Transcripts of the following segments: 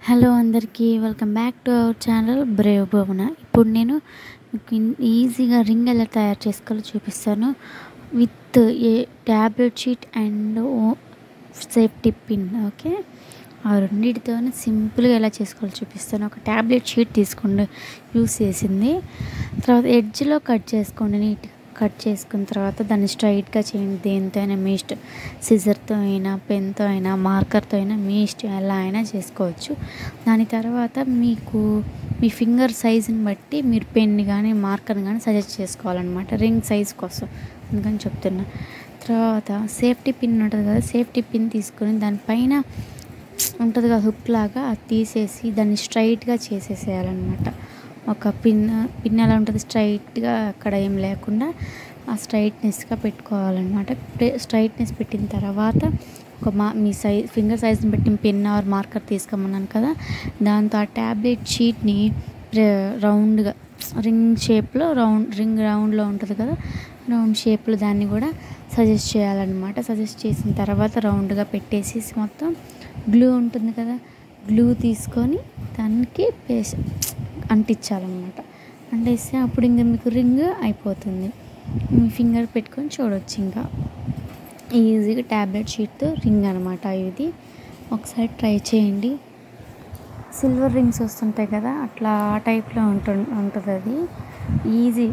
Hello అందరికీ welcome back to our channel brave Bhuvana. ఇప్పుడు నేను మీకు ఈజీగా రింగ్ ఎలా తయారు చేసుకోవాలో చూపిస్తాను. With a tablet sheet and safety pin. Okay, ఆ రెండింటితోనే సింపుల్గా ఎలా చేసుకోవాలో చూపిస్తాను. ఒక ట్యాబ్లెట్ షీట్ తీసుకోండి, యూస్ చేసింది. తర్వాత ఎడ్జ్లో కట్ చేసుకోండి. నీట్గా కట్ చేసుకున్న తర్వాత దాన్ని స్ట్రైట్గా చేయండి. దేనితో అయినా మీ ఇష్టం, సిజర్తో అయినా, పెన్తో అయినా, మార్కర్తో అయినా మీ ఇష్టం, ఎలా అయినా చేసుకోవచ్చు. దాని తర్వాత మీకు మీ ఫింగర్ సైజుని బట్టి మీరు పెన్ కానీ మార్కర్ కానీ సజెస్ట్ చేసుకోవాలన్నమాట, రింగ్ సైజ్ కోసం. అందుకని చెప్తున్నా. తర్వాత సేఫ్టీ పిన్ ఉంటుంది కదా, సేఫ్టీ పిన్ తీసుకొని దానిపైన ఉంటుంది కదా హుక్ లాగా, అది తీసేసి దాన్ని స్ట్రైట్గా చేసేసేయాలన్నమాట. ఒక పిన్ ఎలా ఉంటుంది, స్ట్రైట్గా అక్కడ ఏం లేకుండా ఆ స్ట్రైట్నెస్గా పెట్టుకోవాలన్నమాట. స్ట్రైట్నెస్ పెట్టిన తర్వాత మీ ఫింగర్ సైజ్ని బట్టి పెన్ ఆర్ మార్కర్ తీసుకోమన్నాను కదా, దాంతో ఆ ట్యాబ్లెట్ షీట్ని రౌండ్గా రింగ్ షేప్లో రింగ్ రౌండ్లో ఉంటుంది కదా, రౌండ్ షేప్లో దాన్ని కూడా సజెస్ట్ చేయాలన్నమాట. సజెస్ట్ చేసిన తర్వాత రౌండ్గా పెట్టేసి మొత్తం గ్లూ ఉంటుంది కదా, గ్లూ తీసుకొని దానికి అంటించాలన్నమాట. అంటిస్తే అప్పుడు ఇంకా మీకు రింగ్ అయిపోతుంది. మీ ఫింగర్ పెట్టుకొని చూడవచ్చు. ఇంకా ఈజీగా ట్యాబ్లెట్ షీట్తో రింగ్ అనమాట ఇది. ఒకసారి ట్రై చేయండి. సిల్వర్ రింగ్స్ వస్తుంటాయి కదా, అట్లా ఆ టైప్లో ఉంటుంది అది. ఈజీ,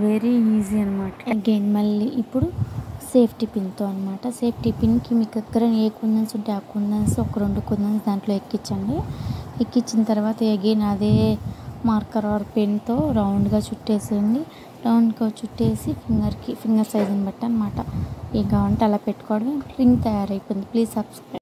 వెరీ ఈజీ అనమాట. అగైన్ మళ్ళీ ఇప్పుడు సేఫ్టీ పిన్తో అనమాట. సేఫ్టీ పిన్కి మీకు దగ్గర ఏ కుందన్స్ ఉంటే ఆ కుందన్స్, ఒక 2 కుందన్స్ దాంట్లో ఎక్కించండి. ఎక్కించిన తర్వాత అగైన్ అదే మార్కర్ ఆర్ పెన్తో రౌండ్గా చుట్టేసేయండి. రౌండ్గా చుట్టేసి ఫింగర్ సైజుని బట్టి అనమాట, ఏం కావాలంటే అలా పెట్టుకోవడం. రింగ్ తయారైపోయింది. Please subscribe.